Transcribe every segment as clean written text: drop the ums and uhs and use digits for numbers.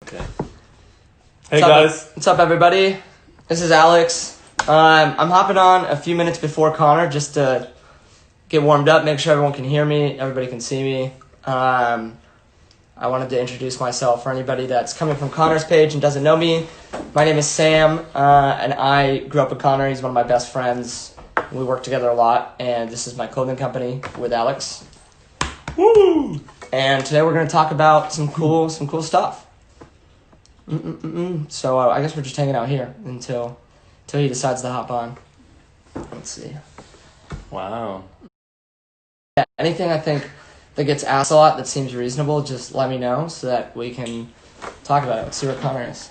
Okay. Hey guys. What's up, everybody? This is Alex. I'm hopping on a few minutes before Connor just to get warmed up, make sure everyone can hear me, everybody can see me. I wanted to introduce myself for anybody that's coming from Connor's page and doesn't know me. My name is Sam, and I grew up with Connor. He's one of my best friends. We work together a lot, and this is my clothing company with Alex. Woo! And today we're going to talk about some cool stuff. So I guess we're just hanging out here until he decides to hop on. Let's see. Wow. Yeah, anything I think that gets asked a lot that seems reasonable, just let me know so that we can talk about it. Let's see where Connor is.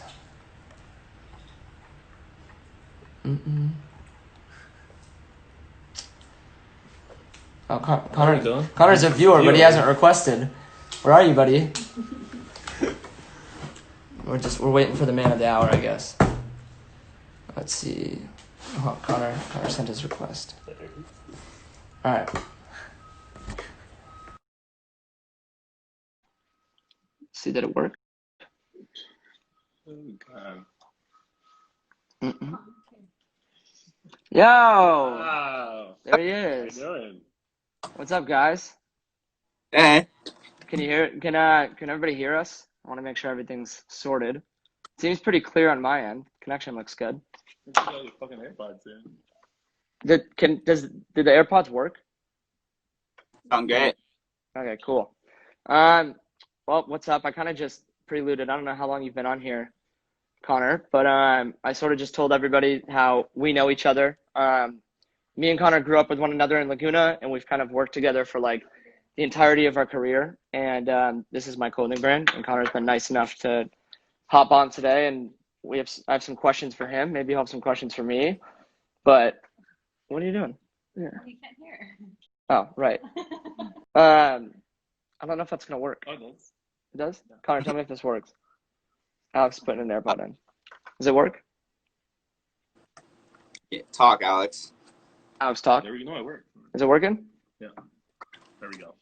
Oh, Connor's a viewer, but he hasn't requested. Where are you, buddy? We're waiting for the man of the hour, I guess. Let's see. Oh, Connor sent his request. All right. See, did it work? Oh God. Yo! Wow. There he is. How you doing? What's up, guys? Hey. Can you hear? Can everybody hear us? I want to make sure everything's sorted. Seems pretty clear on my end. Connection looks good. You got your fucking AirPods in. Did the AirPods work? Sound great. Okay, cool. Well, what's up? I kind of just preluded. I don't know how long you've been on here, Connor, but I sort of just told everybody how we know each other. Me and Connor grew up with one another in Laguna, and we've kind of worked together for like the entirety of our career. And this is my clothing brand, and Connor's been nice enough to hop on today, and I have some questions for him. Maybe he'll have some questions for me. But what are you doing? Yeah. You can't hear. Oh, right. I don't know if that's gonna work. Oh, it does. It does? Connor, tell me if this works. Alex is putting an AirPod in. Does it work? Yeah, talk, Alex. Alex, talk. There we go. It worked. Is it working? Yeah. There we go.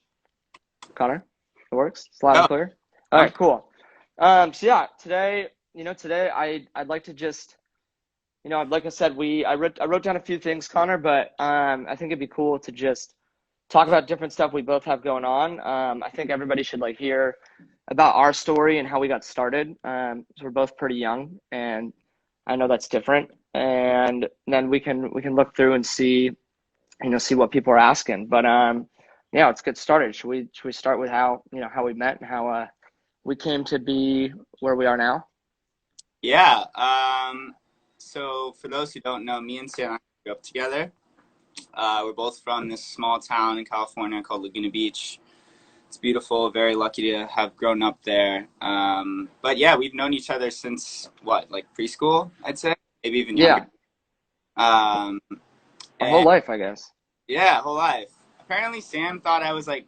Connor, it works? It's loud and clear? All right, cool. So yeah, today I'd like to just, like I said, I wrote down a few things, Connor, but I think it'd be cool to just talk about different stuff we both have going on. I think everybody should like hear about our story and how we got started. So we're both pretty young, and I know that's different. And then we can look through and see what people are asking. But yeah, let's get started. Should we start with how we met and how we came to be where we are now? Yeah. So for those who don't know, me and Sam grew up together. We're both from this small town in California called Laguna Beach. It's beautiful. Very lucky to have grown up there. But yeah, we've known each other since like preschool, I'd say, maybe even younger. Yeah. Our whole life, I guess. Yeah, whole life. Apparently, Sam thought I was like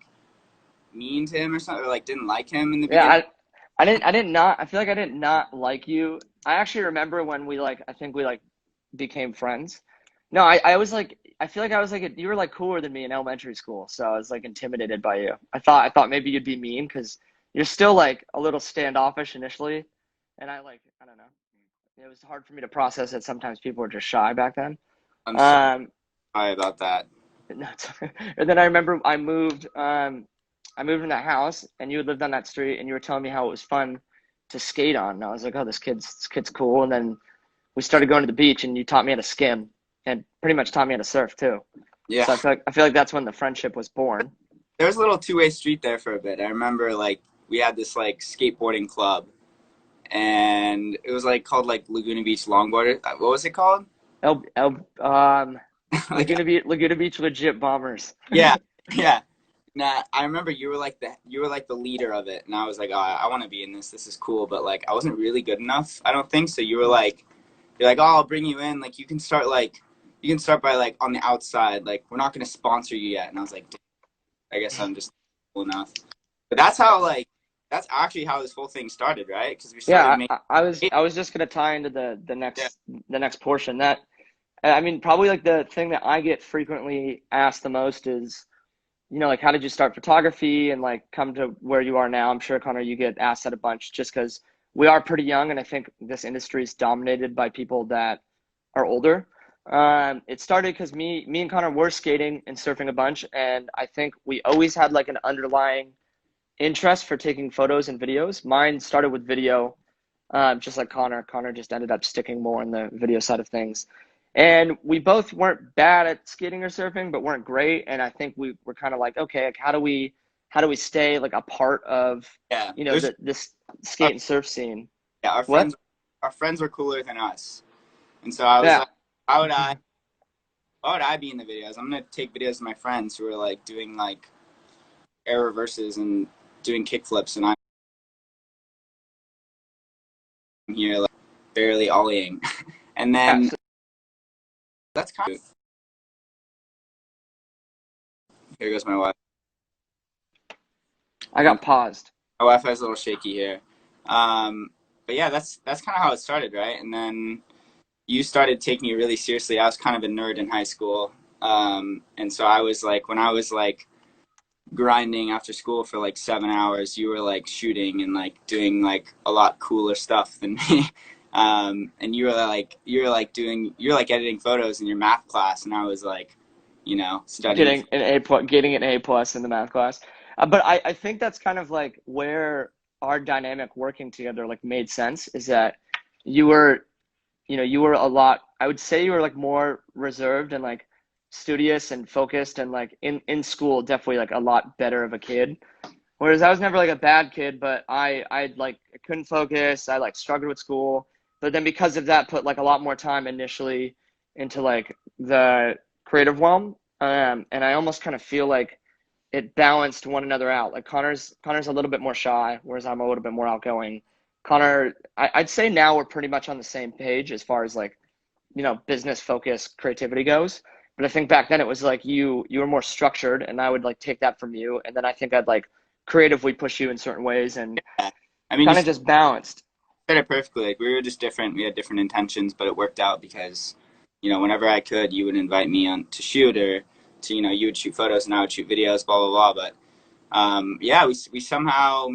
mean to him or something, or like didn't like him in the beginning. Yeah, I feel like I did not like you. I actually remember when I think we became friends. No, I was like, I feel like I was like, you were like cooler than me in elementary school. So I was like intimidated by you. I thought maybe you'd be mean because you're still like a little standoffish initially. And I don't know. It was hard for me to process that sometimes people were just shy back then. I'm sorry about that. And then I remember I moved in that house, and you had lived on that street, and you were telling me how it was fun to skate on. And I was like, oh, this kid's cool. And then we started going to the beach, and you taught me how to skim, and pretty much taught me how to surf too. Yeah. So I feel like that's when the friendship was born. There was a little two-way street there for a bit. I remember like we had this like skateboarding club, and it was like called like Laguna Beach Longboarder. What was it called? Laguna Beach Legit Bombers. Yeah. Nah, I remember you were like the leader of it, and I was like, oh, I want to be in this. This is cool, but like I wasn't really good enough, I don't think. So you're like, oh, I'll bring you in. Like you can start by like on the outside. Like we're not gonna sponsor you yet. And I was like, I guess I'm just cool enough. But that's actually how this whole thing started, right? Because we started. Yeah, I was just gonna tie into the next portion. That I mean, probably like the thing that I get frequently asked the most is, like how did you start photography and like come to where you are now? I'm sure, Connor, you get asked that a bunch just because we are pretty young, and I think this industry is dominated by people that are older. It started because me and Connor were skating and surfing a bunch, and I think we always had like an underlying interest for taking photos and videos. Mine started with video, just like Connor. Connor just ended up sticking more in the video side of things. And we both weren't bad at skating or surfing, but weren't great. And I think we were kind of like, okay, like how do we stay like a part of, Yeah, this our, skate and surf scene? yeah, What? our friends were cooler than us, and so I was Yeah. like, why would I be in the videos? I'm gonna take videos of my friends who are like doing like air reverses and doing kick flips, and I'm here like barely ollieing. And Yeah. then So that's kind of, here goes my wife. I got paused. My Wi-Fi is a little shaky here. But yeah, that's kind of how it started, right? And then you started taking it really seriously. I was kind of a nerd in high school. And so I was like, when I was like grinding after school for like 7 hours, you were like shooting and like doing like a lot cooler stuff than me. And you were like editing photos in your math class, and I was like, studying. Getting an A plus in the math class. But I think that's kind of like where our dynamic working together like made sense, is that you were, you were a lot, I would say you were like more reserved and like studious and focused, and like in school definitely like a lot better of a kid. Whereas I was never like a bad kid, but I like I couldn't focus. I like struggled with school, but then because of that, put like a lot more time initially into like the creative realm. And I almost kind of feel like it balanced one another out. Like Connor's a little bit more shy, whereas I'm a little bit more outgoing. Connor, I'd say now we're pretty much on the same page as far as like, business focused creativity goes. But I think back then it was like you were more structured, and I would like take that from you, and then I think I'd like creatively push you in certain ways, and I mean, you kind of just balanced. said it perfectly. Like we were just different. We had different intentions, but it worked out because, whenever I could, you would invite me on to shoot, or to, you would shoot photos and I would shoot videos, blah blah blah. But yeah, we somehow,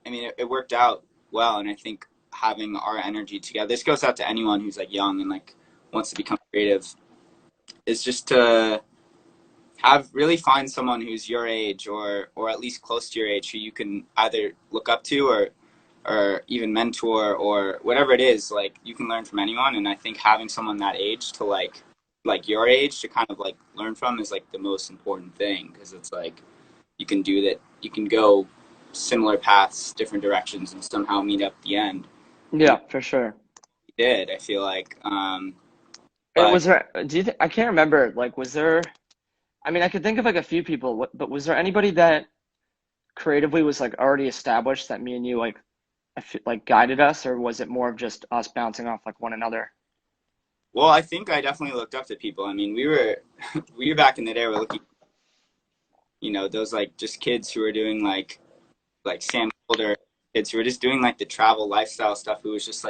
I mean, it worked out well, and I think having our energy together. This goes out to anyone who's like young and like wants to become creative. Is just to really find someone who's your age, or at least close to your age, who you can either look up to, or even mentor, or whatever it is. Like you can learn from anyone, and I think having someone that age to like your age to kind of like learn from is like the most important thing, because it's like you can do that. You can go similar paths, different directions, and somehow meet up at the end. And Yeah, for sure. we did. I feel like, It but was there. Do you think I can't remember? Like, was there? I mean, I could think of like a few people, but was there anybody that creatively was like already established that me and you like like guided us, or was it more of just us bouncing off like one another? well, I think I definitely looked up to people. I mean, we were we were back in the day. We're looking, those like just kids who were doing like Sam Older kids who were just doing like the travel lifestyle stuff. Who was just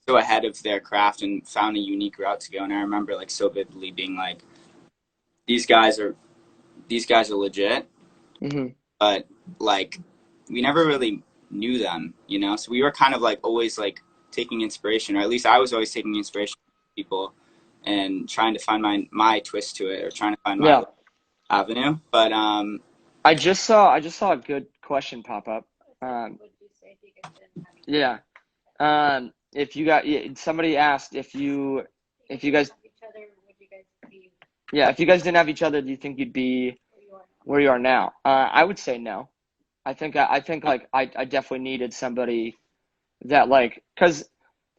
so ahead of their craft and found a unique route to go. And I remember like so vividly being like, these guys are legit, Hmm. but like we never really knew them, So we were kind of like always like taking inspiration, or at least I was always taking inspiration from people and trying to find my twist to it, or trying to find my Yeah, little avenue. But I just saw a good question pop up. Um, yeah. If you got yeah, somebody asked if you guys yeah, if you guys didn't have each other, do you think you'd be where you are now? I would say no. I think like I definitely needed somebody that like, because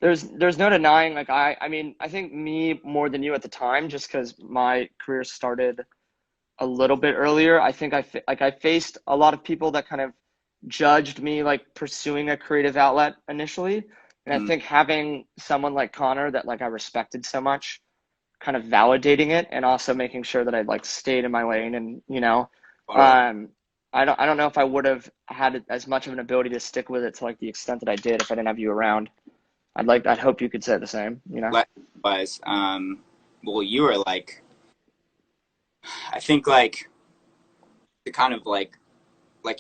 there's no denying like I mean I think me more than you at the time, just because my career started a little bit earlier. I think I faced a lot of people that kind of judged me like pursuing a creative outlet initially, and I mm, think having someone like Connor that like I respected so much, kind of validating it, and also making sure that I like stayed in my lane, and totally. um I don't know if I would have had as much of an ability to stick with it to like the extent that I did if I didn't have you around. I'd hope you could say the same. Likewise, well, you were like, I think like the kind of like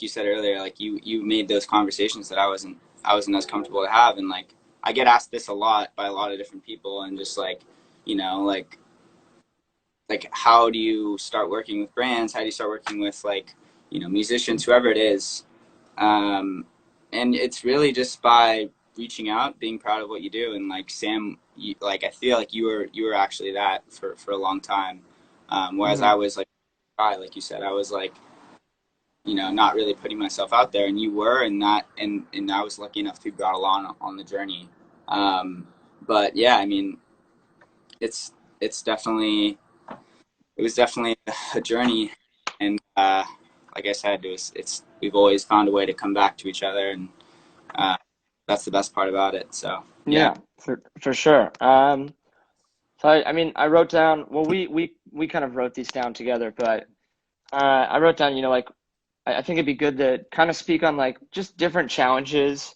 you said earlier, like you made those conversations that I wasn't I wasn't as comfortable to have. And like, I get asked this a lot by a lot of different people, and just like, you know, like how do you start working with brands? How do you start working with like, you know, musicians, whoever it is? And it's really just by reaching out, being proud of what you do. And like Sam, like I feel like you were actually that for a long time. Whereas I was like you said, I was like, you know, not really putting myself out there, and you were, and that, and I was lucky enough to be brought along on the journey. But yeah, I mean, it's it's definitely it was definitely a journey, and like I said, we've always found a way to come back to each other, and uh, that's the best part about it. So yeah, Yeah, for sure. So I mean, I wrote down. Well, we kind of wrote these down together, but I wrote down. You know, like I think it'd be good to kind of speak on like just different challenges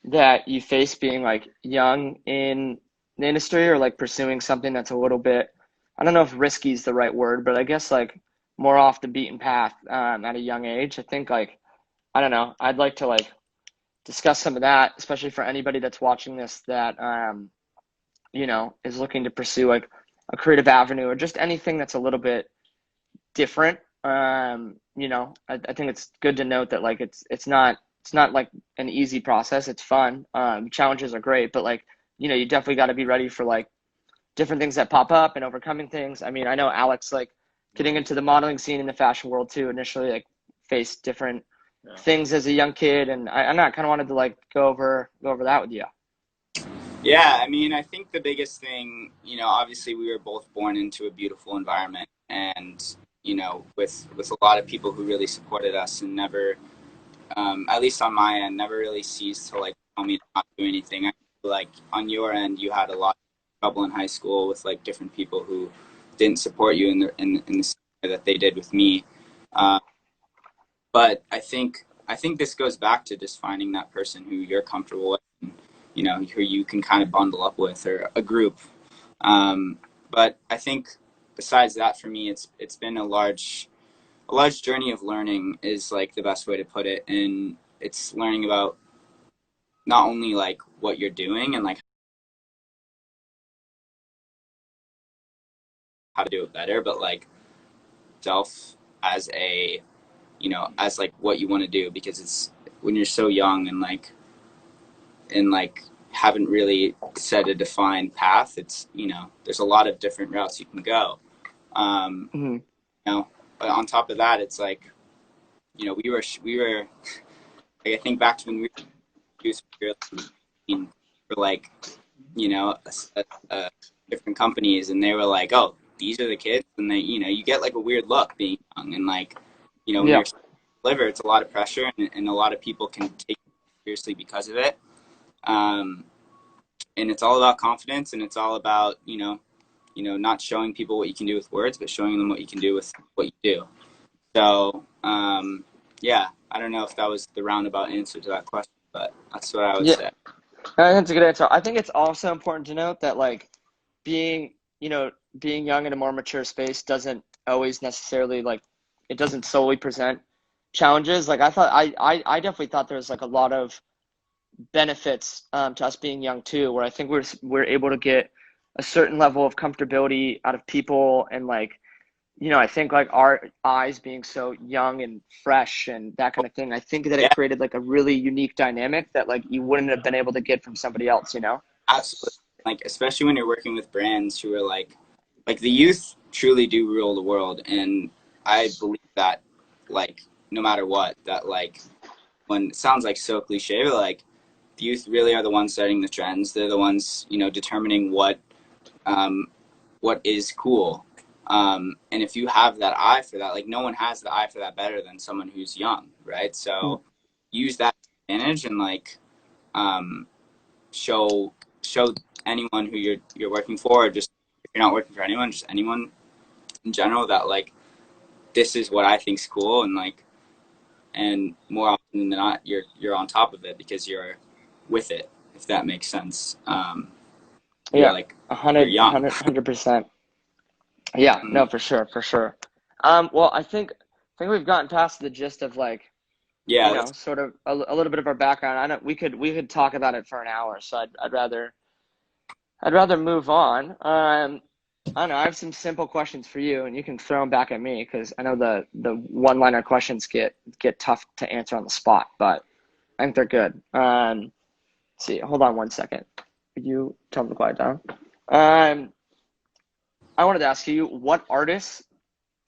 that you face being like young in the industry or like pursuing something that's a little bit, I don't know if risky is the right word, but I guess like more off the beaten path at a young age. I think like, I don't know, I'd like to like discuss some of that, especially for anybody that's watching this that, you know, is looking to pursue like a creative avenue or just anything that's a little bit different. You know, I think it's good to note that like it's not like an easy process. It's fun. Challenges are great, but like, you know, you definitely got to be ready for like different things that pop up and overcoming things. I mean, I know Alex like getting into the modeling scene in the fashion world too. Initially, like faced different things as a young kid, and I kind of wanted to like go over that with you. yeah. I mean, I think the biggest thing, you know, obviously we were both born into a beautiful environment, and you know, with a lot of people who really supported us and never, at least on my end, never really ceased to like tell me to not do anything. I feel like on your end, you had a lot of trouble in high school with like different people who didn't support you in the same way that they did with me. Uh, but I think this goes back to just finding that person who you're comfortable with, and, you know, who you can kind of bundle up with, or a group. Um, but I think besides that, for me, it's been a large journey of learning is like the best way to put it, and it's learning about not only like what you're doing and like how to do it better, but like self as a, you know, as like what you want to do, because it's when you're so young and like haven't really set a defined path, it's, you know, there's a lot of different routes you can go. Mm-hmm. You know, but on top of that, it's like, you know, we were like, I think back to when we were like, you know, different companies, and they were like, oh, these are the kids, and they, you know, you get like a weird look being young, and like, you know, when Yeah. you're liver, it's a lot of pressure, and a lot of people can take it seriously because of it. Um, and it's all about confidence, and it's all about, you know, not showing people what you can do with words, but showing them what you can do with what you do. So, yeah, I don't know if that was the roundabout answer to that question, but that's what I would Yeah. say. That's a good answer. I think it's also important to note that like being, you know, being young in a more mature space doesn't always necessarily like it doesn't solely present challenges. Like I definitely thought there was like a lot of benefits to us being young too, where I think we're able to get a certain level of comfortability out of people and like, you know, I think like our eyes being so young and fresh and that kind of thing, I think that it Yeah, created like a really unique dynamic that like you wouldn't have been able to get from somebody else, you know? absolutely. Like, especially when you're working with brands who are like the youth truly do rule the world, and I believe that, like, no matter what, that like when it sounds like so cliche, but like the youth really are the ones setting the trends. They're the ones, you know, determining um, what is cool. And if you have that eye for that, like no one has the eye for that better than someone who's young, right? Mm. So use that advantage, and like um, show show anyone who you're working for, or just if you're not working for anyone, just anyone in general, that like this is what I think's cool, and like, and more often than not, you're on top of it because you're with it, if that makes sense. You're Yeah, like, a you're hundred, a young. hundred, 100%. Yeah, no, for sure, for sure. Well, I think we've gotten past the gist of like Yeah, let's. sort of a little bit of our background. I know we could talk about it for an hour, so I'd rather move on. I don't know. I have some simple questions for you, and you can throw them back at me because I know the one-liner questions get tough to answer on the spot, but I think they're good. Let's see, hold on one second. Could you tell them to quiet down? I wanted to ask you what artists.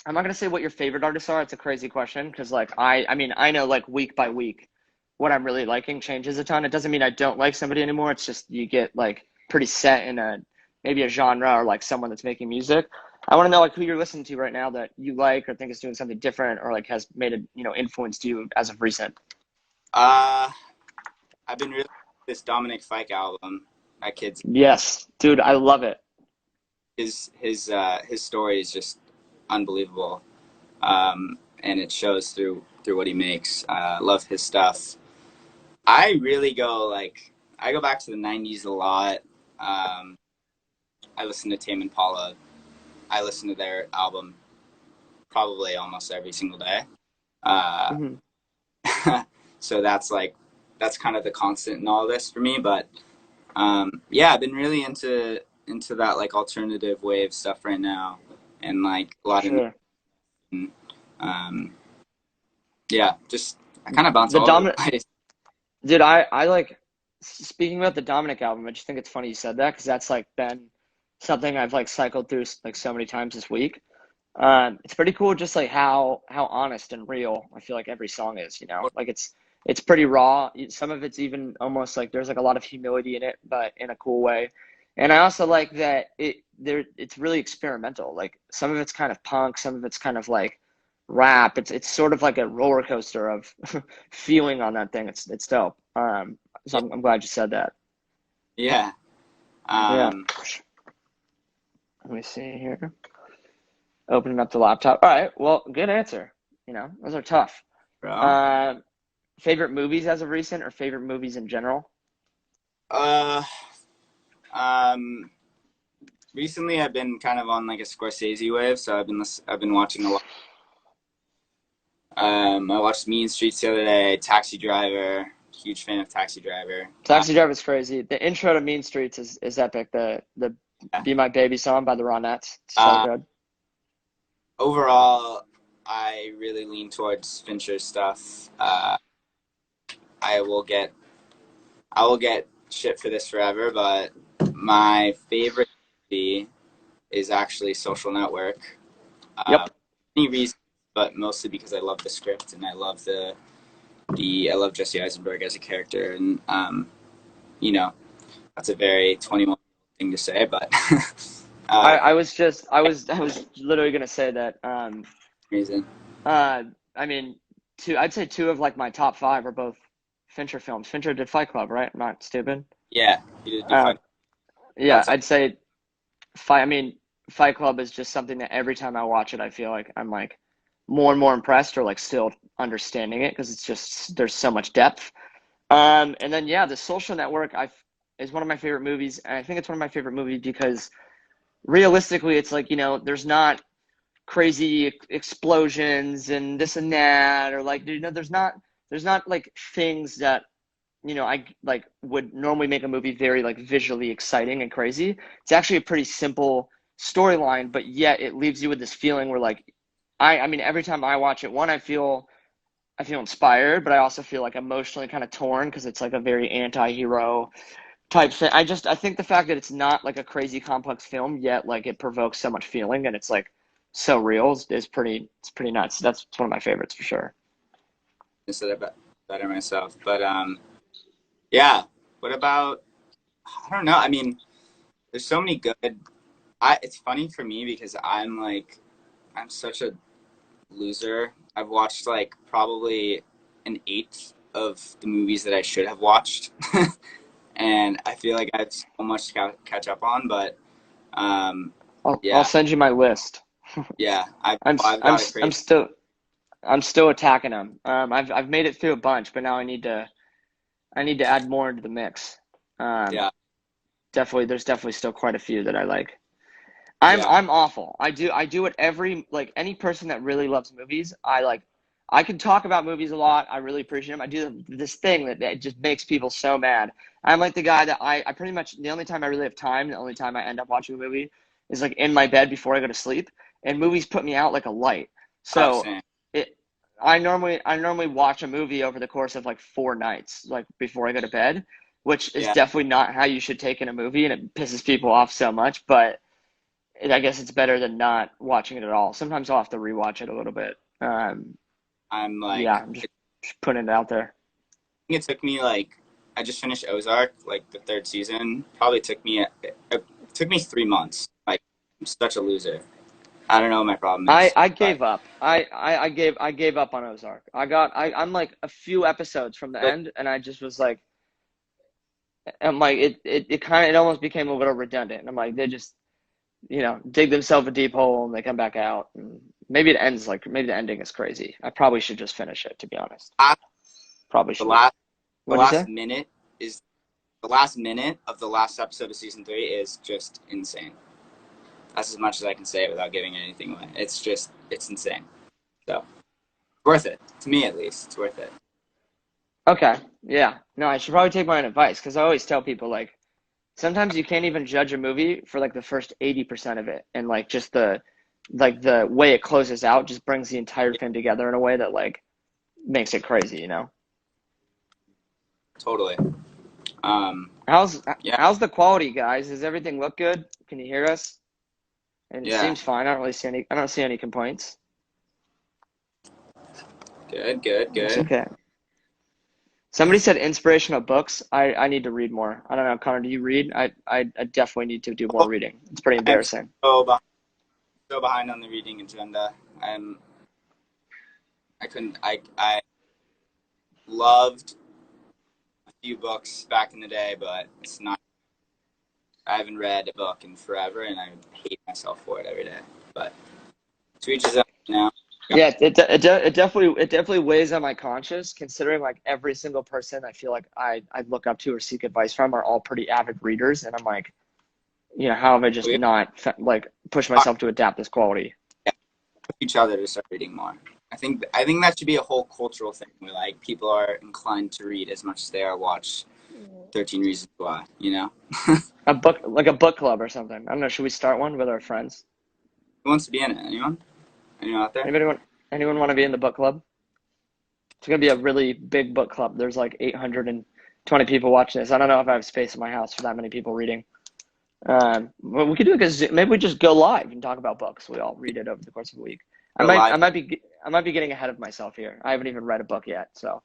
I'm not gonna say what your favorite artists are. It's a crazy question because like I mean I know like week by week what I'm really liking changes a ton. It doesn't mean I don't like somebody anymore. It's just you get like pretty set in a maybe a genre or like someone that's making music. I want to know like who you're listening to right now that you like or think is doing something different or like has made it influenced you as of recent. Uh, I've been really this Dominic Fike album. That kid's Yes, dude, I love it. his story is just unbelievable, and it shows through what he makes. Love his stuff. I really go like I go back to the '90s a lot. I listen to Tame Impala. I listen to their album probably almost every single day. Uh, Hmm. so that's kind of the constant in all this for me. But yeah, I've been really into that like alternative wave stuff right now, and like a lot of Sure. um, yeah, just I kind of bounce The all over the dominant place. Dude, I like speaking about the Dominic album. I just think it's funny you said that because that's like been something I've like cycled through like so many times this week. It's pretty cool, just like how honest and real I feel like every song is. Like it's pretty raw. Some of it's even almost like there's like a lot of humility in it, but in a cool way. And I also like that it's really experimental. Like some of it's kind of punk, some of it's kind of like rap. It's sort of like a roller coaster of feeling on that thing. It's dope. So Yeah, I'm glad you said that. yeah. Yeah. Um, Let me see here. Opening up the laptop. All right. Well, good answer. Those are tough. bro. Um, Favorite movies as of recent or favorite movies in general? Uh, um, recently I've been kind of on like a Scorsese wave, so I've been watching a lot. I watched Mean Streets the other day, Taxi Driver. Huge fan of Taxi Driver. Taxi Driver's crazy. The intro to Mean Streets is epic. The Yeah. Be My Baby song by the Ronettes. It's so Uh, good. overall, I really lean towards Fincher's stuff. I will get I will get shit for this forever, but my favorite movie is actually Social Network. Uh, Yep. Many reasons, but mostly because I love the script and I love the I love Jesse Eisenberg as a character, and you know that's a very 21 thing to say, but uh, I was literally gonna say that. reason. I mean, I'd say two of like my top five are both Fincher films. Fincher did Fight Club, right? I'm not stupid. Yeah, you did do Uh, fun. yeah, That's I'd say Fight. I mean, Fight Club is just something that every time I watch it, I feel like I'm like more and more impressed or like still understanding it because it's just there's so much depth. And then yeah, The Social Network is one of my favorite movies, and I think it's one of my favorite movies because realistically, it's like there's not crazy explosions and this and that, or like there's not like things that I like would normally make a movie very like visually exciting and crazy. It's actually a pretty simple storyline, but yet it leaves you with this feeling where like I mean every time I watch it, one I feel inspired, but I also feel like emotionally kind of torn because it's like a very anti-hero type thing. I think the fact that it's not like a crazy complex film yet like it provokes so much feeling and it's like so real is pretty nuts. That's one of my favorites for sure. instead of better myself, but yeah. What about? I don't know. I mean, there's so many good. It's funny for me because I'm such a loser. I've watched like probably an eighth of the movies that I should have watched, and I feel like I have so much to catch up on. But um, I'll yeah, send you my list. yeah, I'm s- I've I'm got a s- I'm crazy. still I'm still attacking them. I've made it through a bunch, but now I need to add more into the mix. Um, Yeah, Definitely, there's definitely still quite a few that I like. I'm yeah, I'm awful. I do it every like any person that really loves movies. I like I can talk about movies a lot. I really appreciate them. I do this thing that just makes people so mad. I'm like the guy that I pretty much, the only time I really have time, the only time I end up watching a movie is like in my bed before I go to sleep. And movies put me out like a light. Oh, So same. I normally watch a movie over the course of like 4 nights, like before I go to bed, which is Yeah. definitely not how you should take in a movie, and it pisses people off so much. But I guess it's better than not watching it at all. Sometimes I'll have to rewatch it a little bit. I'm Yeah, like, I'm just putting it out there. I think it took me like, I just finished Ozark, like the 3rd season. Probably it took me 3 months. Like, I'm such a loser. I don't know what my problem I is, I but gave up. I gave up on Ozark. I'm like a few episodes from the end, and I just was like, I'm like it almost became a little redundant. I'm like, they just dig themselves a deep hole and they come back out. And maybe the ending is crazy. I probably should just finish it, to be honest. I, Probably the should. last the What'd you last say? minute is the last minute of the last episode of season 3 is just insane. That's as much as I can say without giving anything away. It's insane. So worth it to me, at least. It's worth it. Okay. Yeah. No, I should probably take my own advice because I always tell people like sometimes you can't even judge a movie for like the first 80% of it, and like just the way it closes out just brings the entire thing together in a way that like makes it crazy, you know? Totally. Um, How's yeah, how's the quality, guys? Does everything look good? Can you hear us? And it yeah. seems fine. I don't see any complaints. Good, good, Looks good. okay. Somebody said inspirational books. I need to read more. I don't know, Connor, do you read? I definitely need to do more Oh, reading. It's pretty I'm embarrassing. so behind on the reading agenda. I couldn't. I loved a few books back in the day, but it's not. I haven't read a book in forever, and I hate myself for it every day. But to each his own now. Yeah, it definitely weighs on my conscience, considering like every single person I feel like I look up to or seek advice from are all pretty avid readers, and I'm like, how have I just We not like push talk myself to adapt this quality? to each other to start reading more. I think that should be a whole cultural thing where like people are inclined to read as much as they are watch 13 Reasons Why. You know, Like a book club or something. I don't know. Should we start one with our friends? who wants to be in it? Anyone? Anyone out there? Anybody want? Anyone want to be in the book club? It's gonna be a really big book club. There's like 820 people watching this. I don't know if I have space in my house for that many people reading. Well, we could do it because maybe we just go live and talk about books. We all read it over the course of a week. I Go might, live. I might be getting ahead of myself here. I haven't even read a book yet. So,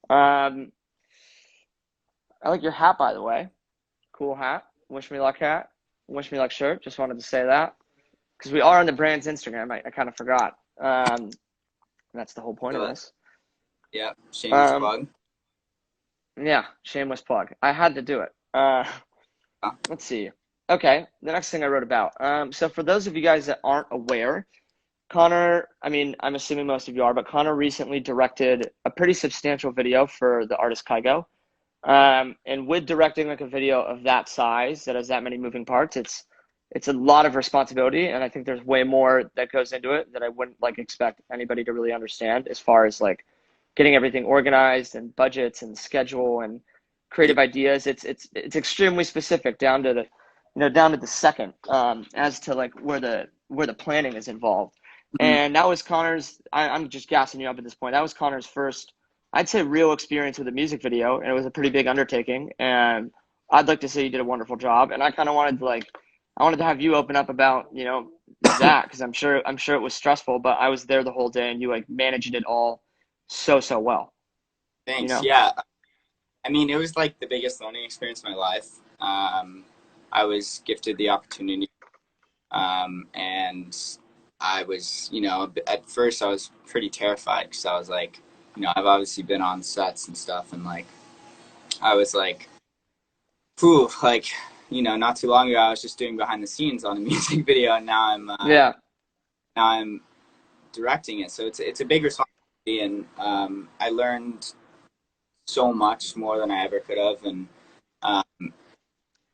um, I like your hat, by the way. Cool hat. Wish me luck hat. Wish me luck shirt. Just wanted to say that because we are on the brand's Instagram. I kind of forgot. That's the whole point of this. Yeah, shameless Um, plug. yeah, shameless plug. I had to do it. Huh? Let's see. Okay, the next thing I wrote about. So for those of you guys that aren't aware, Connor, I mean, I'm assuming most of you are, but Connor recently directed a pretty substantial video for the artist Kygo. And with directing like a video of that size that has that many moving parts, it's a lot of responsibility, and I think there's way more that goes into it that I wouldn't like expect anybody to really understand as far as like getting everything organized and budgets and schedule and Yeah. creative ideas. It's extremely specific down to the second, as to like where the planning is involved. Mhm. And that was Connor's. I'm just gassing you up at this point. That was Connor's first, I'd say, real experience with a music video, and it was a pretty big undertaking. And I'd like to say you did a wonderful job. And I kind of wanted to I wanted to have you open up about that because I'm sure it was stressful, but I was there the whole day, and you like managed it all so well. You Thanks. know. Yeah. I mean, it was like the biggest learning experience of my life. I was gifted the opportunity, and I was, at first I was pretty terrified because I was like, I've obviously been on sets and stuff, and like, I was like, whew, like, not too long ago I was just doing behind the scenes on a music video, and Yeah. now I'm directing it, so it's a big responsibility, and I learned so much more than I ever could have, and um,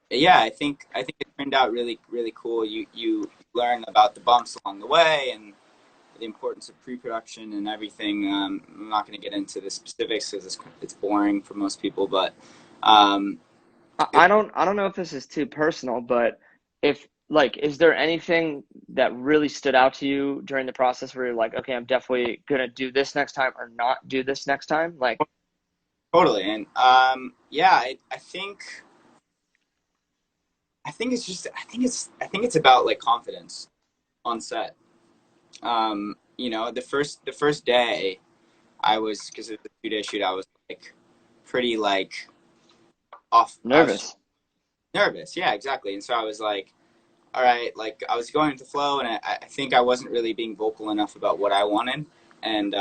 yeah, I think it turned out really really cool. You learn about the bumps along the way, and the importance of pre-production and everything. I'm not going to get into the specifics because it's boring for most people, but I don't know if this is too personal, but if like, is there anything that really stood out to you during the process where you're like, okay, I'm definitely gonna do this next time or not do this next time? Like, totally. And yeah, I think it's about like confidence on set. The first day I was, because it was a 2-day shoot, I was like pretty like off. I was nervous. nervous. Yeah, exactly. And so I was like, all right, like I was going with the flow, and I think I wasn't really being vocal enough about what I wanted. And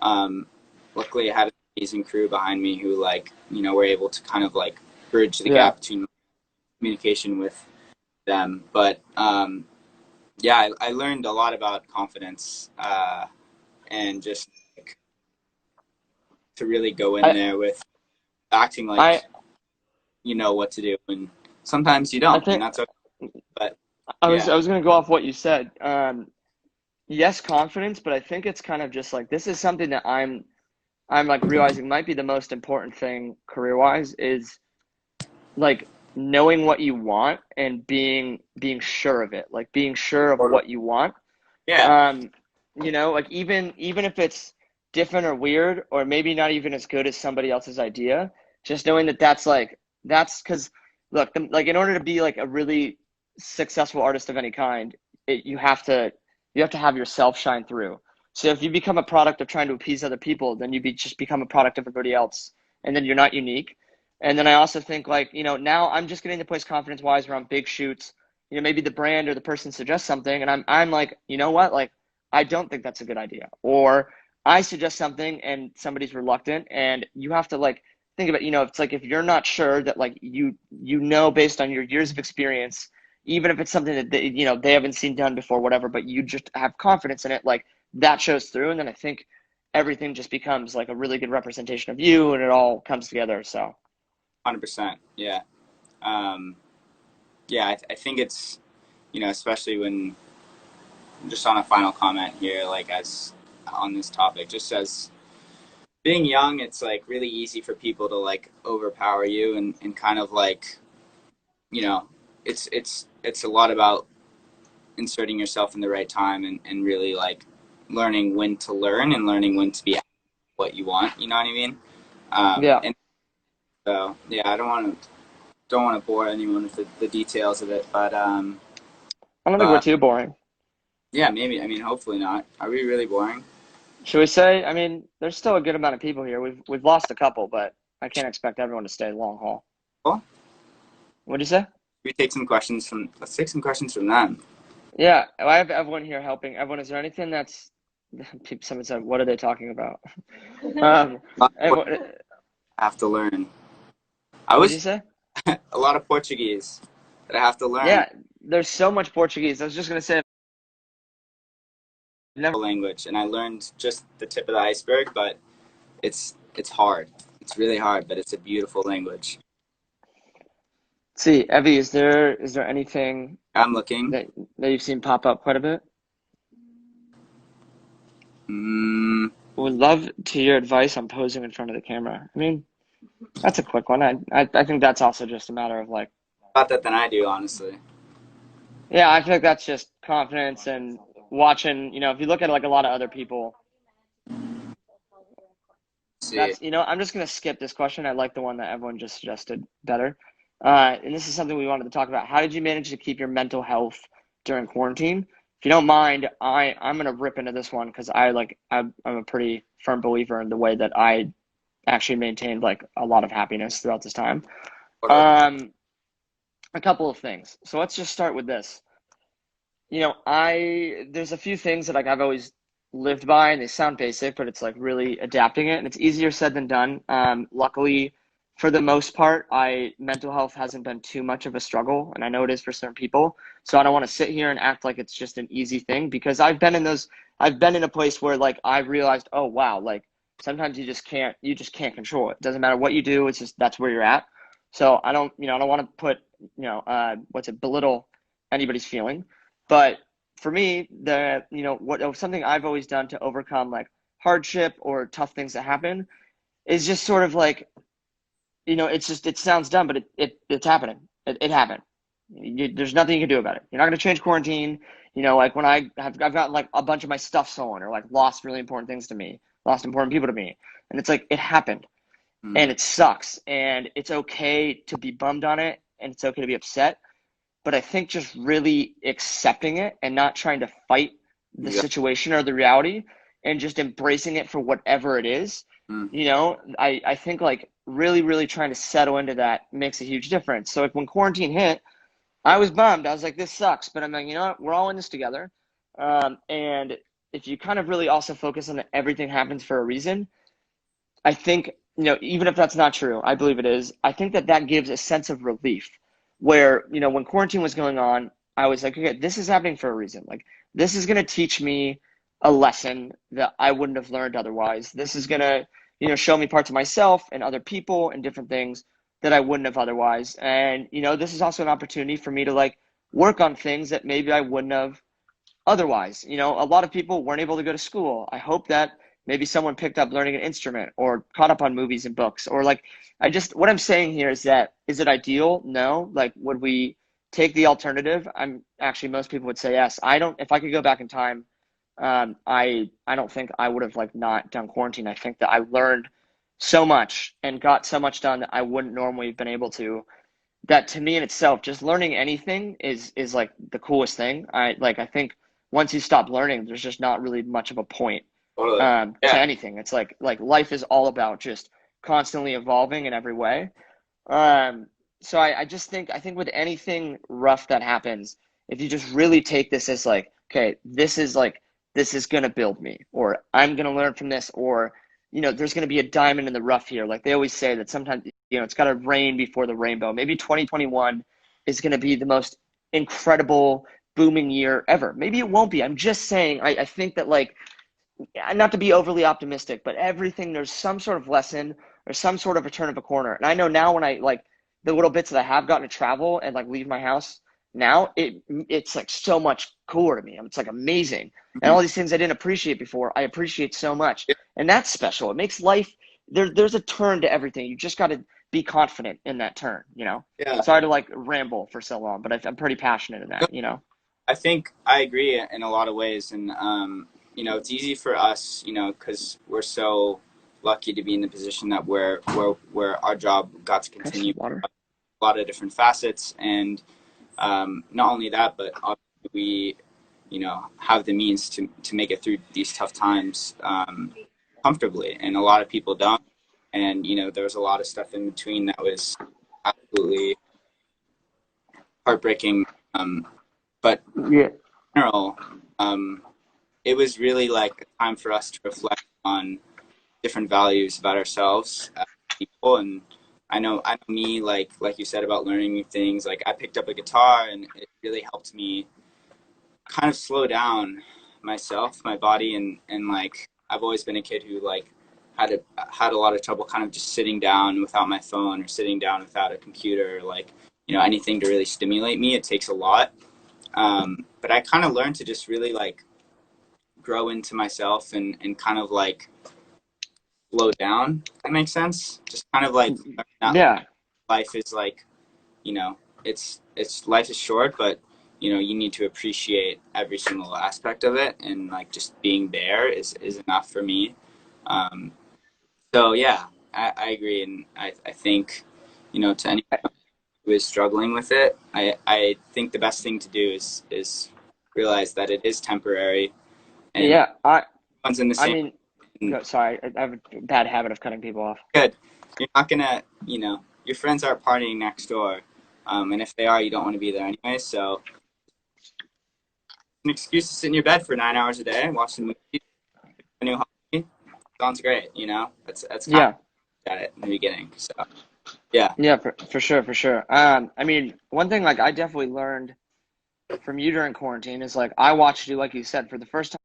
um, luckily, I had an amazing crew behind me who, like, were able to kind of like bridge the Yeah. gap between communication with them. But yeah, I learned a lot about confidence and just like, to really go in I there with acting I like you know what to do, and sometimes you I don't, and think that's okay. But I was yeah, I was gonna go off what you said. Yes, confidence, but I think it's kind of just like this is something that I'm like realizing might be the most important thing career wise is like knowing what you want and being sure of it, like being sure of what you want. yeah, Um, like even if it's different or weird or maybe not even as good as somebody else's idea, just knowing that that's because look, like in order to be like a really successful artist of any kind, you have to have yourself shine through. So if you become a product of trying to appease other people, then just become a product of everybody else, and then you're not unique. And then I also think like, now I'm just getting to place confidence wise where on big shoots, maybe the brand or the person suggests something and I'm like, you know what? Like I don't think that's a good idea. Or I suggest something and somebody's reluctant and you have to like think about, it's like if you're not sure that like based on your years of experience, even if it's something that they haven't seen done before, whatever, but you just have confidence in it, like that shows through. And then I think everything just becomes like a really good representation of you and it all comes together. So 100%. Yeah, um, yeah. I think it's especially when just on a final comment here, like as on this topic, just as being young, it's like really easy for people to like overpower you and kind of like you know it's a lot about inserting yourself in the right time and really like learning when to learn and learning when to be what you want. You know what I mean? yeah, And so yeah, I don't want to bore anyone with the details of it, but I don't think we're but too boring. yeah, maybe. I mean, hopefully not. Are we really boring? Should we say? I mean, there's still a good amount of people here. We've lost a couple, but I can't expect everyone to stay long haul. Well, What'd you say? let's take some questions from them. Yeah, I have everyone here helping. Everyone, is there anything that's someone said, what are they talking about? Everyone, I have to learn. I what'd you was say? a lot of Portuguese that I have to learn. Yeah, there's so much Portuguese. I was just gonna say, I've never. Language, and I learned just the tip of the iceberg, but it's hard. It's really hard, but it's a beautiful language. See, Evie, is there anything I'm looking. that you've seen pop up quite a bit? Mm, Would love to hear advice on posing in front of the camera. I mean, that's a quick one. I think that's also just a matter of like, about that than I do, honestly. yeah, I feel like that's just confidence and watching, if you look at like a lot of other people, Let's see. that's, I'm just going to skip this question. I like the one that everyone just suggested better. And this is something we wanted to talk about. How did you manage to keep your mental health during quarantine? If you don't mind, I'm going to rip into this one because I'm a pretty firm believer in the way that I actually maintained like a lot of happiness throughout this time. A couple of things. So let's just start with this. There's a few things that like I've always lived by, and they sound basic, but it's like really adapting it, and it's easier said than done. Luckily, for the most part, mental health hasn't been too much of a struggle, and I know it is for certain people. So I don't want to sit here and act like it's just an easy thing because I've been in a place where like I realized, oh wow, like sometimes you just can't control it. It doesn't matter what you do, it's just that's where you're at. So I don't want to put, belittle anybody's feeling. But for me, something I've always done to overcome like hardship or tough things that happen is just sort of like, it sounds dumb, but it's happening. It happened. There's nothing you can do about it. You're not going to change quarantine. Like when I've gotten like a bunch of my stuff stolen or like lost really important things to me, lost important people to me. And it's like, it happened and it sucks and it's okay to be bummed on it and it's okay to be upset. But I think just really accepting it and not trying to fight the situation or the reality and just embracing it for whatever it is, I think like really, really trying to settle into that makes a huge difference. So like when quarantine hit, I was bummed. I was like, this sucks. But I'm like, you know what? We're all in this together. And if you kind of really also focus on that everything happens for a reason, I think, even if that's not true, I believe it is. I think that gives a sense of relief where, when quarantine was going on, I was like, okay, this is happening for a reason. Like, this is going to teach me a lesson that I wouldn't have learned otherwise. This is going to, show me parts of myself and other people and different things that I wouldn't have otherwise. And, this is also an opportunity for me to like work on things that maybe I wouldn't have otherwise. A lot of people weren't able to go to school. I hope that maybe someone picked up learning an instrument or caught up on movies and books or like, what I'm saying here is that, is it ideal? No. Like, would we take the alternative? Most people would say yes. If I could go back in time, I don't think I would have like not done quarantine. I think that I learned so much and got so much done that I wouldn't normally have been able to. That to me in itself, just learning anything is like the coolest thing. I think once you stop learning, there's just not really much of a point to anything. It's like life is all about just constantly evolving in every way. So I think with anything rough that happens, if you just really take this as like, okay, this is going to build me, or I'm going to learn from this, or, there's going to be a diamond in the rough here. Like they always say that sometimes, it's got to rain before the rainbow. Maybe 2021 is going to be the most incredible booming year ever. Maybe it won't be. I'm just saying, I think that like, not to be overly optimistic, but everything, there's some sort of lesson or some sort of a turn of a corner. And I know now when I like the little bits that I have gotten to travel and like leave my house now, it's like so much cooler to me. It's like amazing. And all these things I didn't appreciate before, I appreciate so much. And that's special. It makes life, there's a turn to everything. You just got to be confident in that turn, Yeah. Sorry to like ramble for so long, but I'm pretty passionate in that, I think I agree in a lot of ways. And, it's easy for us, because we're so lucky to be in the position that where our job got to continue a lot of different facets. And not only that, but obviously we, have the means to make it through these tough times comfortably. And a lot of people don't. And, there was a lot of stuff in between that was absolutely heartbreaking. But in general, it was really like a time for us to reflect on different values about ourselves as people. And I know me, like you said about learning new things, like I picked up a guitar and it really helped me kind of slow down myself, my body. And like, I've always been a kid who like had a lot of trouble kind of just sitting down without my phone or sitting down without a computer, like, anything to really stimulate me. It takes a lot. But I kind of learned to just really like grow into myself and kind of like slow down. If that makes sense. Just kind of like, life is like, it's life is short, but you need to appreciate every single aspect of it, and like just being there is enough for me. So yeah, I agree, and I think to anyone who is struggling with it, I think the best thing to do is realize that it is temporary. And everyone's in the same. Sorry, I have a bad habit of cutting people off. Good. You're not gonna, your friends aren't partying next door, and if they are, you don't want to be there anyway. So, an excuse to sit in your bed for 9 hours a day and watch the movie, a new hobby, sounds great. That's kind of at it in the beginning. So, yeah. Yeah, for sure. One thing like I definitely learned from you during quarantine is like I watched you, like you said, for the first time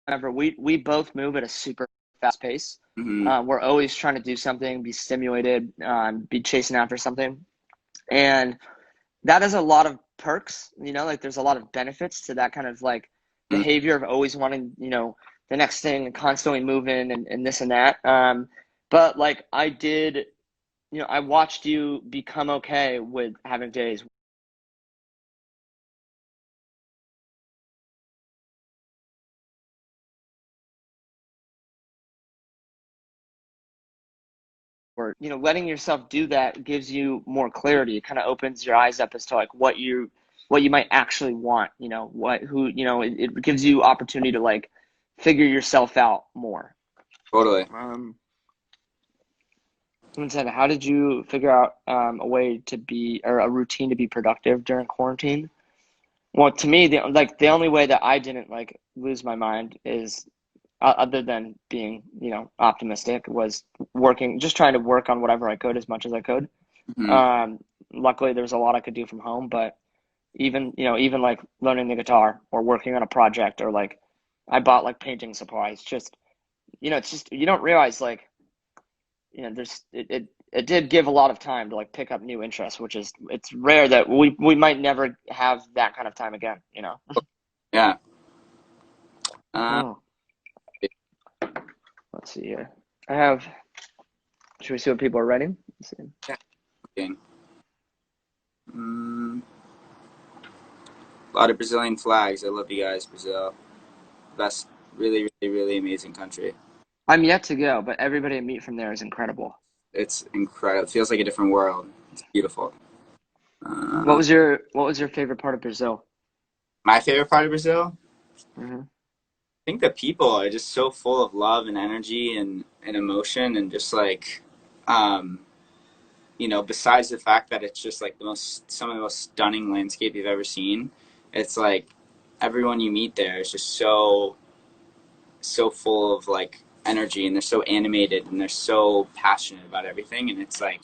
ever. We both move at a super fast pace. We're always trying to do something, be stimulated, be chasing after something, and that has a lot of perks, like there's a lot of benefits to that kind of like behavior of always wanting, the next thing and constantly moving and this and that. But like I did, I watched you become okay with having days where, letting yourself do that gives you more clarity. It kind of opens your eyes up as to like what you might actually want, it gives you opportunity to like figure yourself out more. Totally. Someone said, how did you figure out a way to be, or a routine to be productive during quarantine? Well, to me, the only way that I didn't like lose my mind is, other than being, optimistic, was just trying to work on whatever I could as much as I could. Luckily, there was a lot I could do from home, but even like learning the guitar or working on a project, or like I bought like painting supplies. Just, it's just, you don't realize like, it did give a lot of time to like pick up new interests, which is, it's rare that we might never have that kind of time again, Yeah. Oh. Let's see here. Should we see what people are writing? Let's see. Okay. A lot of Brazilian flags. I love you guys, Brazil. Best, really, really, really amazing country. I'm yet to go, but everybody I meet from there is incredible. It's incredible. It feels like a different world. It's beautiful. What was your favorite part of Brazil? My favorite part of Brazil? Mm-hmm. I think the people are just so full of love and energy and emotion, and just like, besides the fact that it's just like some of the most stunning landscape you've ever seen, it's like everyone you meet there is just so full of like energy, and they're so animated, and they're so passionate about everything, and it's like,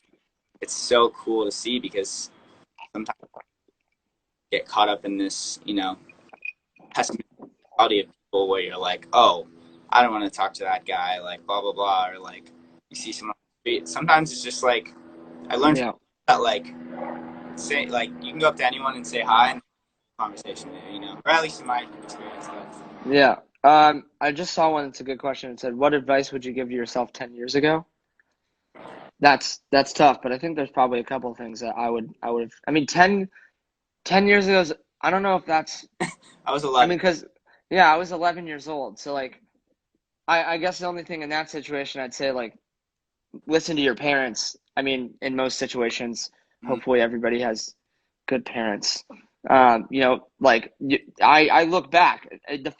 it's so cool to see, because sometimes you get caught up in this, pessimistic mentality of people where you're like, oh, I don't want to talk to that guy, like blah blah blah, or like you see someone on the street. Sometimes it's just like, I learned that like, say, like, you can go up to anyone and say hi, and conversation there, or at least in my experience. Yeah. I just saw one. It's a good question. It said, "What advice would you give to yourself 10 years ago?" That's tough, but I think there's probably a couple of things that I would have. I mean, 10 years ago, I don't know if that's. I was 11. I mean, because I was 11 years old. So like, I guess the only thing in that situation, I'd say like, listen to your parents. I mean, in most situations, hopefully everybody has good parents. Like I look back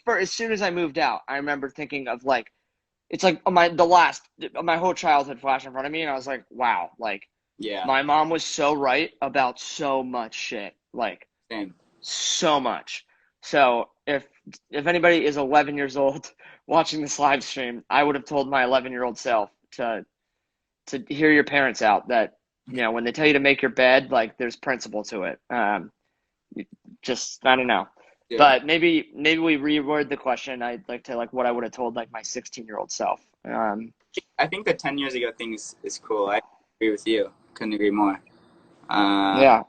as soon as I moved out, I remember thinking of like, it's like my whole childhood flashed in front of me, and I was like, wow, like, Yeah. my mom was so right about so much shit, like, Same. so much. So if anybody is 11 years old watching this live stream, I would have told my 11-year-old self to hear your parents out, that, when they tell you to make your bed, like, there's principle to it. Just, I don't know. Yeah. But maybe we reword the question. I'd like to, like, what I would have told like my 16-year-old self. I think the 10 years ago thing is cool. I agree with you. Couldn't agree more. Yeah.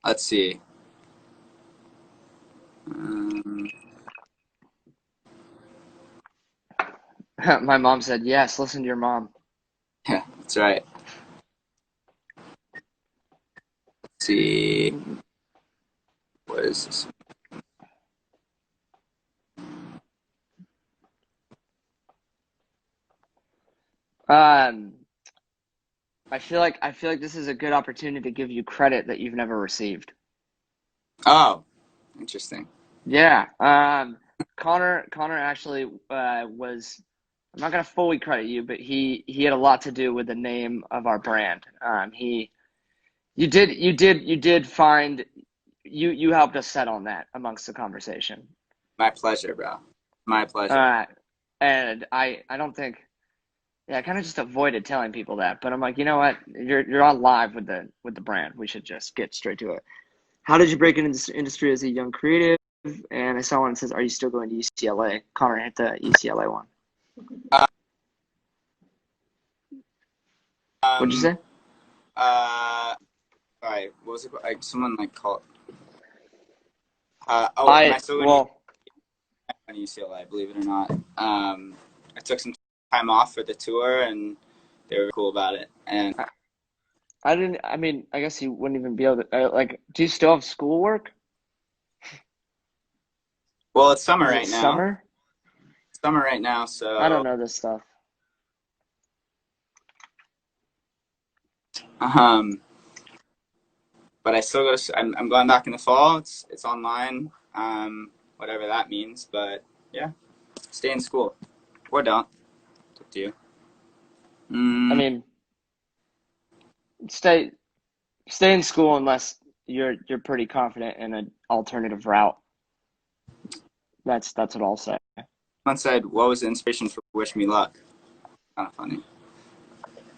Let's see. My mom said, yes, listen to your mom. Yeah, that's right. Let's see. What is this? I feel like this is a good opportunity to give you credit that you've never received. Oh, interesting. Yeah. Connor actually was. I'm not gonna fully credit you, but he had a lot to do with the name of our brand. You did find, you helped us settle on that amongst the conversation. My pleasure, bro. My pleasure. And I don't think. Yeah, I kind of just avoided telling people that, but I'm like, you know what? You're on live with the brand. We should just get straight to it. How did you break into this industry as a young creative? And I saw one that says, "Are you still going to UCLA?" Connor, hit the UCLA one. What'd you say? Sorry, what was it? Like, someone like called. Am I still going well, to UCLA? Believe it or not. I took some time off for the tour, and they were cool about it. And I didn't. I mean, I guess you wouldn't even be able to. Like, do you still have schoolwork? well, it's summer Is it right now. summer? Summer right now, I don't so know this stuff. um, but I still go. I'm going back in the fall. It's online, whatever that means. But yeah, stay in school or don't. It's up to you. I Mm, mean, stay stay in school unless you're pretty confident in an alternative route. That's what I'll say. Someone said, "What was the inspiration for Wish Me Luck?" Kind of funny.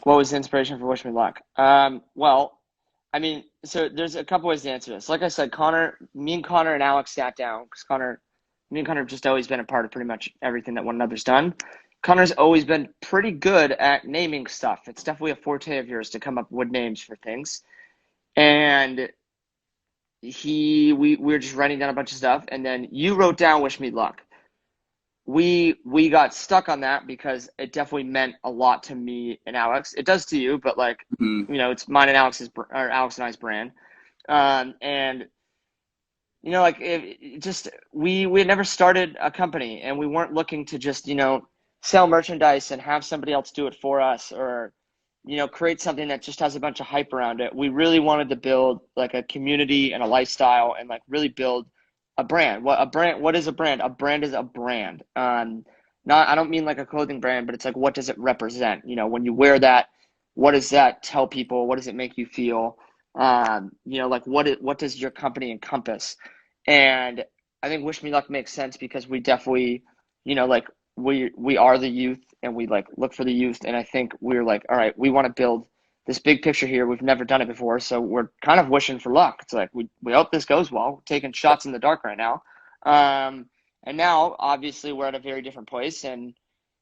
What was the inspiration for Wish Me Luck? Well, I mean, so there's a couple ways to answer this. Like I said, me and Connor and Alex sat down because me and Connor have just always been a part of pretty much everything that one another's done. Connor's always been pretty good at naming stuff. It's definitely a forte of yours to come up with names for things. And we were just writing down a bunch of stuff, and then you wrote down "Wish Me Luck." We got stuck on that because it definitely meant a lot to me and Alex. It does to you, but like, Mm-hmm. it's mine and Alex and I's brand. And like it just we had never started a company, and we weren't looking to just sell merchandise and have somebody else do it for us, or create something that just has a bunch of hype around it. We really wanted to build like a community and a lifestyle, and like really build a brand. What is a brand? A brand is a brand. Not I don't mean like a clothing brand, but it's like, what does it represent? When you wear that, what does that tell people? What does it make you feel? Like what does your company encompass? And I think Wish Me Luck makes sense because we definitely, like we are the youth, and we like look for the youth. And I think we're like, all right, we want to build this big picture here. We've never done it before, so we're kind of wishing for luck. It's like we hope this goes well. We're taking shots in the dark right now. And now obviously we're at a very different place, and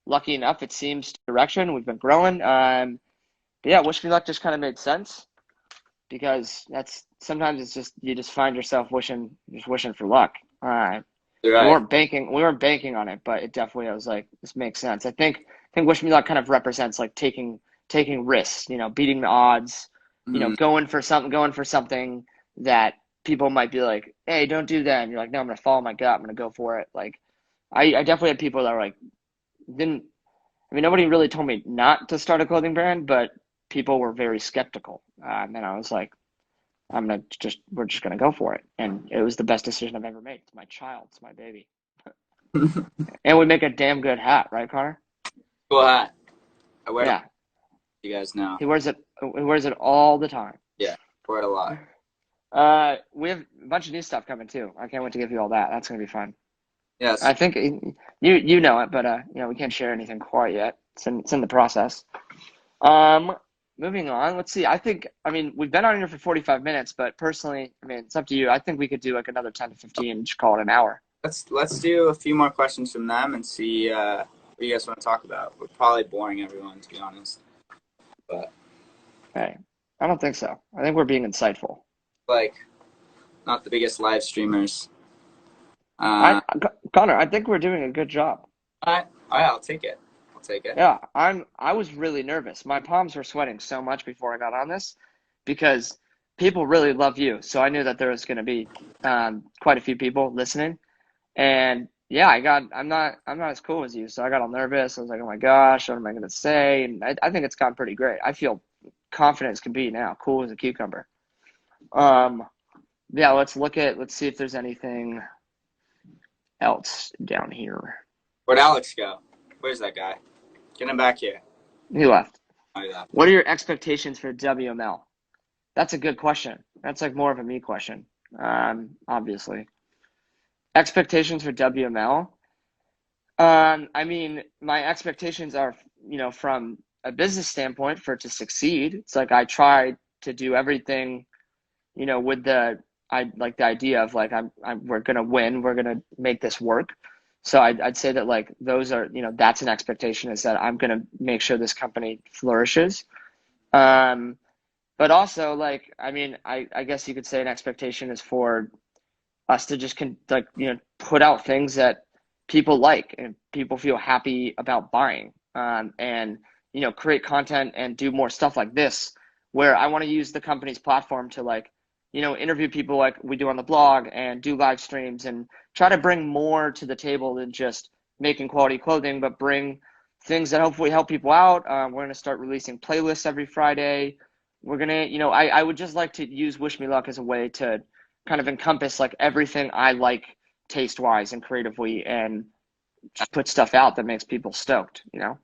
lucky enough it seems direction. We've been growing. But yeah, Wish Me Luck just kind of made sense because that's sometimes it's just you just find yourself wishing for luck. You're We right. weren't banking on it, but it definitely, I was like, this makes sense. I think Wish Me Luck kind of represents like taking risks, beating the odds, Mm-hmm. going for something that people might be like, hey, don't do that. And you're like, no, I'm gonna follow my gut. I'm gonna go for it. Like I definitely had people that were like didn't I mean, nobody really told me not to start a clothing brand, but people were very skeptical. And I was like, we're just gonna go for it. And it was the best decision I've ever made. It's my child, it's my baby. And we make a damn good hat, right, Connor? Cool hat. I wear it. Yeah. You guys know. He wears it all the time. Yeah, wear it a lot. We have a bunch of new stuff coming too. I can't wait to give you all that. That's gonna be fun. Yes. I think you know it, but we can't share anything quite yet. It's in the process. Um, Moving on. Let's see. I mean, we've been on here for 45 minutes, but personally, I mean, it's up to you. I think we could do like another 10 to 15 and just call it an hour. Let's do a few more questions from them and see what you guys want to talk about. We're probably boring everyone, to be honest. But Hey, I don't think so. I think we're being insightful. like, not the biggest live streamers. Connor, I think we're doing a good job. I'll take it. I'll take it. Yeah, I was really nervous. My palms were sweating so much before I got on this because people really love you. So I knew that there was going to be quite a few people listening. And yeah, I'm not as cool as you. So I got all nervous. I was like, oh my gosh, what am I going to say? And I think it's gone pretty great. I feel confident as can be now, cool as a cucumber. Yeah, let's see if there's anything else down here. Where'd Alex go? Where's that guy? Get him back here. He left. Oh, he left. What are your expectations for WML? That's a good question. That's like more of a me question, obviously. Expectations for WML? I mean, my expectations are, from a business standpoint for it to succeed. It's like I try to do everything, with the idea of like we're gonna win, we're gonna make this work. So I'd say that like those are, that's an expectation, is that I'm gonna make sure this company flourishes. But also like, I mean, I guess you could say an expectation is for us to just put out things that people like and people feel happy about buying, and create content and do more stuff like this, where I want to use the company's platform to interview people like we do on the blog and do live streams and try to bring more to the table than just making quality clothing, but bring things that hopefully help people out. We're going to start releasing playlists every Friday. We're going to, I would just like to use Wish Me Luck as a way to kind of encompass like everything I like taste-wise and creatively, and just put stuff out that makes people stoked, All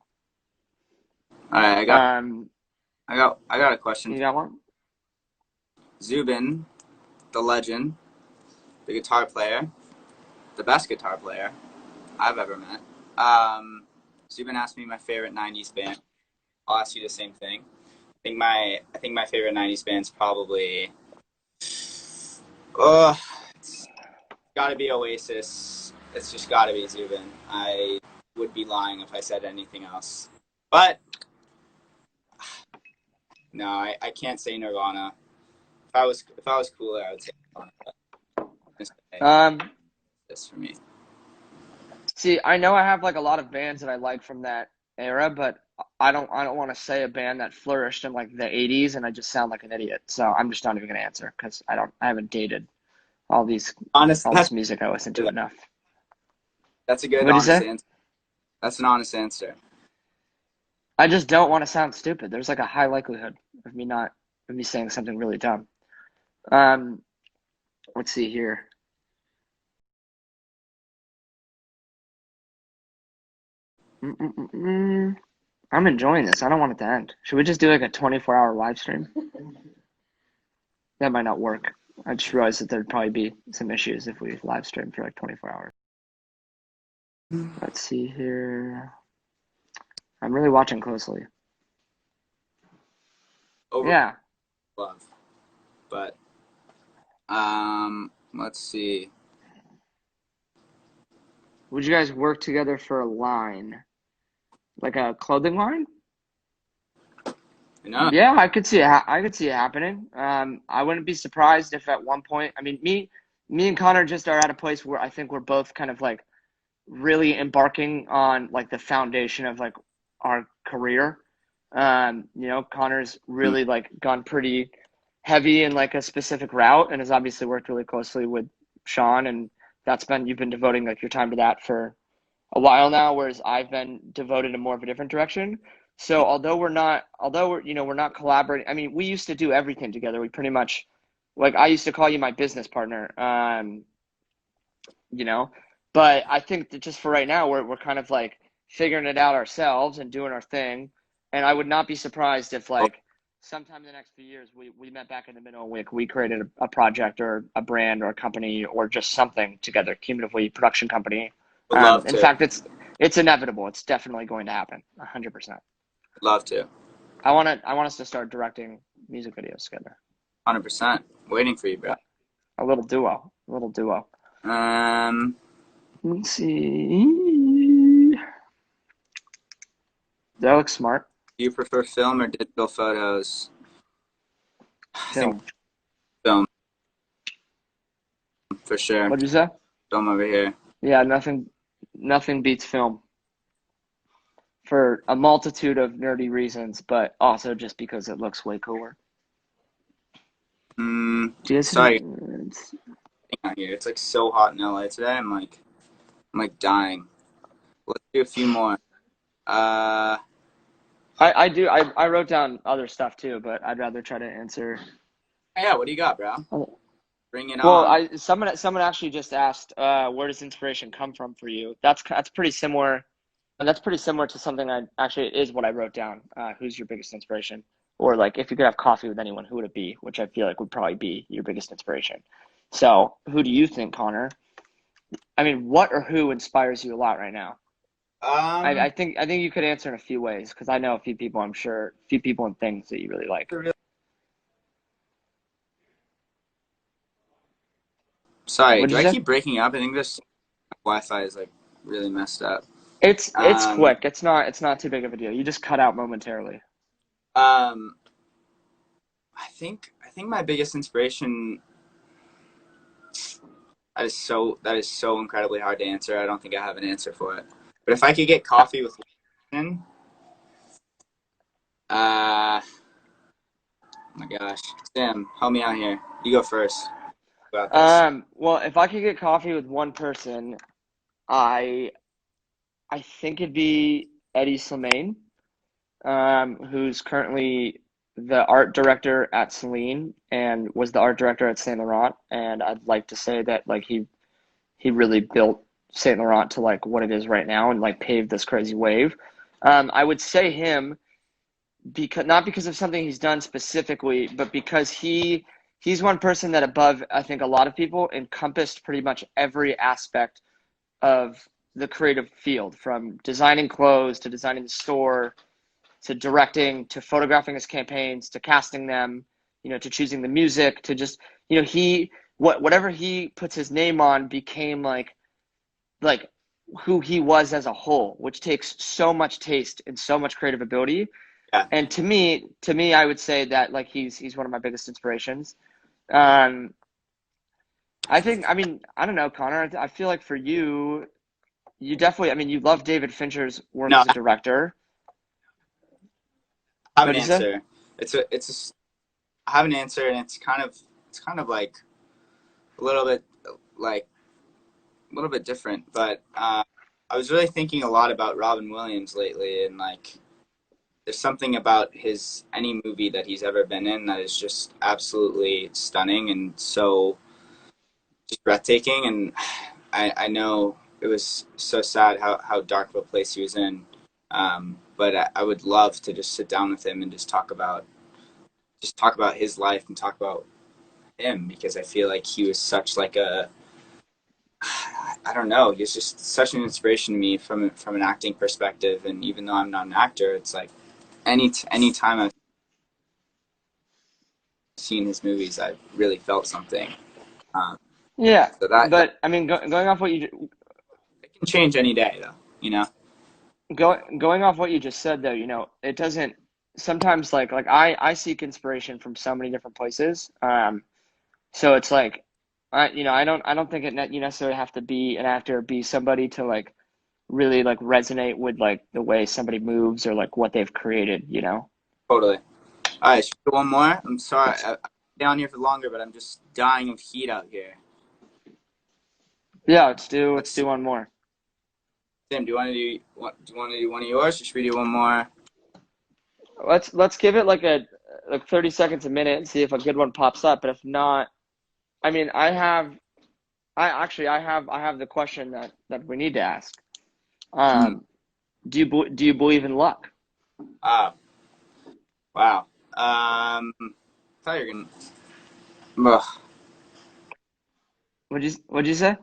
right, I got a question. You got one? Zubin, the legend, the guitar player, the best guitar player I've ever met. Zubin asked me my favorite '90s band. I'll ask you the same thing. I think my favorite '90s band's probably it's gotta be Oasis. It's just gotta be Zubin. I would be lying if I said anything else. But no, I can't say Nirvana. If I was cooler, I would say Nirvana. This for me. See, I know I have like a lot of bands that I like from that era, but I don't want to say a band that flourished in like the 80s and I just sound like an idiot. So I'm just not even going to answer because I haven't dated all this music I listen to enough. That's a good honest answer. That's an honest answer. I just don't want to sound stupid. There's like a high likelihood of me saying something really dumb. Let's see here. I'm enjoying this. I don't want it to end. Should we just do like a 24-hour live stream? That might not work. I just realized that there'd probably be some issues if we live stream for like 24 hours. Let's see here. I'm really watching closely. Yeah. Love. But let's see. Would you guys work together for a line? Like a clothing line? No. Yeah, I could see it happening. I wouldn't be surprised if at one point, I mean, me and Connor just are at a place where I think we're both kind of like really embarking on like the foundation of like our career. Connor's really like gone pretty heavy in like a specific route and has obviously worked really closely with Sean, and you've been devoting like your time to that for a while now, whereas I've been devoted to more of a different direction. So although we're not collaborating, I mean, we used to do everything together. We pretty much, like, I used to call you my business partner, but I think that just for right now, we're kind of like figuring it out ourselves and doing our thing. And I would not be surprised if like sometime in the next few years, we met back in the middle and we created a project or a brand or a company or just something together, cumulatively production company. In fact, it's inevitable. It's definitely going to happen. 100%. Love to. I want us to start directing music videos together. 100%. Waiting for you, bro. A little duo. Let's see. That looks smart. Do you prefer film or digital photos? Film. Film. For sure. What'd you say? Film over here. Yeah, nothing beats film. For a multitude of nerdy reasons, but also just because it looks way cooler. Sorry. It's like so hot in LA today. I'm like dying. Let's do a few more. I wrote down other stuff too, but I'd rather try to answer. Yeah, what do you got, bro? Bring it on. Well, someone actually just asked, where does inspiration come from for you? That's pretty similar. And that's pretty similar to something is what I wrote down. Who's your biggest inspiration? Or like, if you could have coffee with anyone, who would it be? Which I feel like would probably be your biggest inspiration. So who do you think, Connor? I mean, what or who inspires you a lot right now? I think you could answer in a few ways, because I know a few people, I'm sure, a few people and things that you really like. Sorry, do I keep breaking up? I think this Wi-Fi is like really messed up. It's quick. It's not too big of a deal. You just cut out momentarily. I think my biggest inspiration. That is so incredibly hard to answer. I don't think I have an answer for it. But if I could get coffee with one person, oh my gosh, Sam, help me out here. You go first about this. Well, if I could get coffee with one person, I think it'd be Eddie Slimane, who's currently the art director at Celine and was the art director at Saint Laurent. And I'd like to say that like he really built Saint Laurent to like what it is right now and like paved this crazy wave. I would say him because not because of something he's done specifically, but because he's one person that above I think a lot of people encompassed pretty much every aspect of the creative field, from designing clothes to designing the store to directing to photographing his campaigns to casting them, to choosing the music to just whatever he puts his name on became like who he was as a whole, which takes so much taste and so much creative ability. Yeah. And to me, I would say that like he's one of my biggest inspirations. I think, I mean, I don't know, Connor. I feel like for you, you definitely, I mean, you love David Fincher's work No, as a director. I have an What'd you say? answer. I have an answer, and it's kind of like a little bit like a little bit different. But I was really thinking a lot about Robin Williams lately, and like there's something about any movie that he's ever been in that is just absolutely stunning and so just breathtaking. And I know it was so sad how dark of a place he was in. But I would love to just sit down with him and just talk about his life and talk about him, because I feel like he was such like I don't know, he's just such an inspiration to me from an acting perspective. And even though I'm not an actor, it's like any time I've seen his movies, I've really felt something. Um, Yeah, so that but I mean, going off what you it can change any day, though. You know, going off what you just said, though, it doesn't. Sometimes, like I seek inspiration from so many different places. So it's like, I don't think you necessarily have to be an actor, or be somebody to like really like resonate with like the way somebody moves or like what they've created. totally. All right, should we do one more? I'm sorry, It's I'm down here for longer, but I'm just dying of heat out here. Yeah, let's do Let's one more. Tim, do you want to do one of yours, or should we do one more? Let's give it like 30 seconds a minute and see if a good one pops up. But if not, I mean, I have the question that we need to ask. Hmm. Do you believe in luck? Ah, wow. I thought you were gonna. Ugh. What'd you say?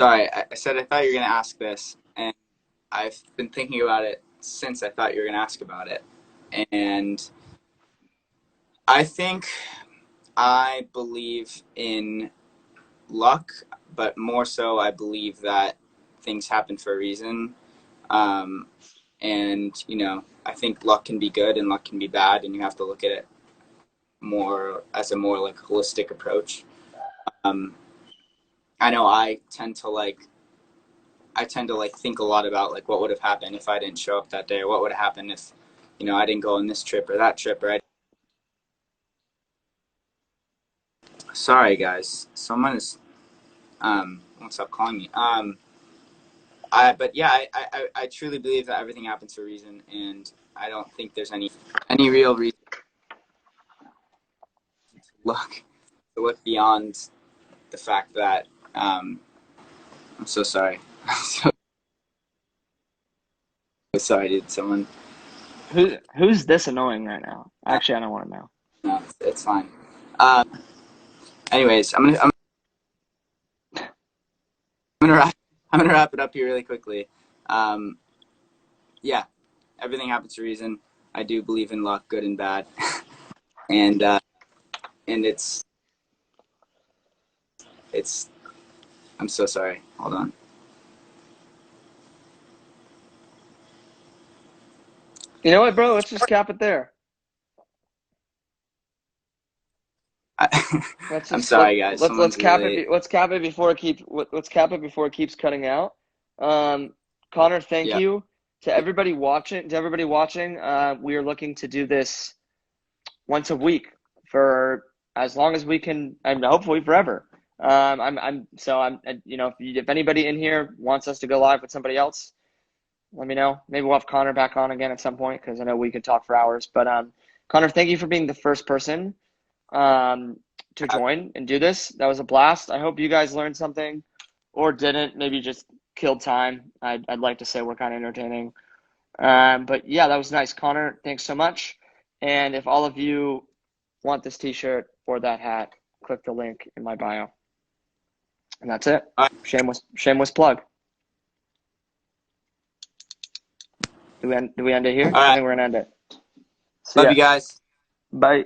Sorry, I said I thought you were gonna ask this, and I've been thinking about it since I thought you were gonna ask about it. And I think I believe in luck, but more so, I believe that things happen for a reason. Um, and I think luck can be good and luck can be bad, and you have to look at it more as a more like holistic approach. Um, I know I tend to like think a lot about like what would have happened if I didn't show up that day, or what would have happened if I didn't go on this trip or that trip, or I. Sorry, guys, someone is won't stop calling me. But yeah, I truly believe that everything happens for a reason, and I don't think there's any real reason look to look beyond the fact that I'm so sorry. I'm so sorry, dude. Someone. Who's this annoying right now? Actually, I don't want to know. No, it's fine. Anyways, I'm gonna wrap it up here really quickly. Um, yeah, everything happens for a reason. I do believe in luck, good and bad, and it's. I'm so sorry. Hold on. You know what, bro? Let's just cap it there. I'm sorry, guys. Let's cap Really... it. Let's cap it before it keeps cutting out. Connor, thank you to everybody watching. We are looking to do this once a week for as long as we can, and hopefully forever. If anybody in here wants us to go live with somebody else, let me know. Maybe we'll have Connor back on again at some point because I know we could talk for hours. But Connor, thank you for being the first person to join and do this. That was a blast. I hope you guys learned something or didn't. Maybe just killed time. I'd like to say we're kind of entertaining. But yeah, that was nice. Connor, thanks so much. And if all of you want this t-shirt or that hat, click the link in my bio. And that's it. Shameless plug. Do we end it here? All right. I think we're gonna end it. Love you guys. Bye.